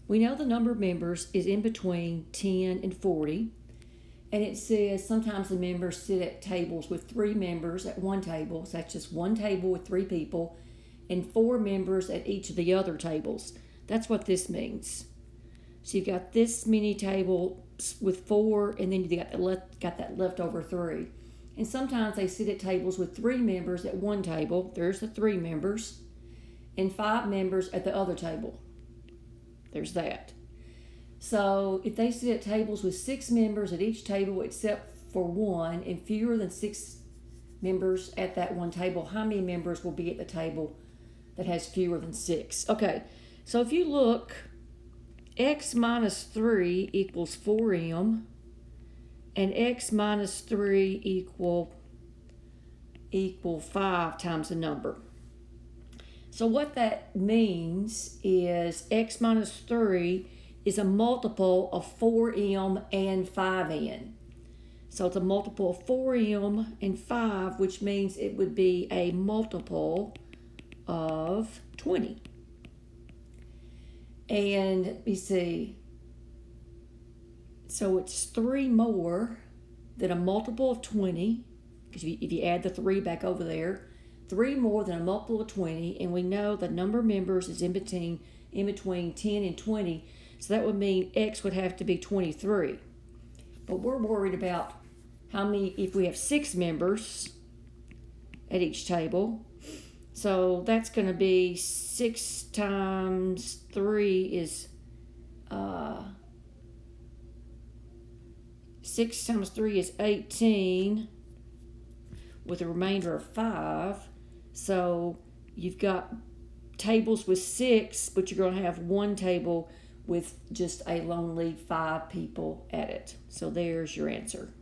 We know the number of members is in between 10 and 40. And it says sometimes the members sit at tables with 3 members at one table. So that's just one table with 3 people, and 4 members at each of the other tables. That's what this means. So you've got this many tables with 4, and then you got that leftover 3. And sometimes they sit at tables with 3 members at one table. There's the 3 members. And 5 members at the other table. There's that. So if they sit at tables with 6 members at each table except for 1, and fewer than 6 members at that one table, how many members will be at the table that has fewer than 6? Okay, so if you look, x minus 3 equals 4m, and x minus 3 equal 5 times the number. So what that means is x minus 3 is a multiple of 4m and 5n. So it's a multiple of 4m and 5, which means it would be a multiple of 20. And let me see. So it's 3 more than a multiple of 20, because if you add the 3 back over there, 3 more than a multiple of 20, and we know the number of members is in between 10 and 20, so that would mean x would have to be 23. But we're worried about how many, if we have 6 members at each table. So that's going to be 6 times 3 is 6 times 3 is 18, with a remainder of 5. So you've got tables with 6, but you're going to have one table with just a lonely 5 people at it. So there's your answer.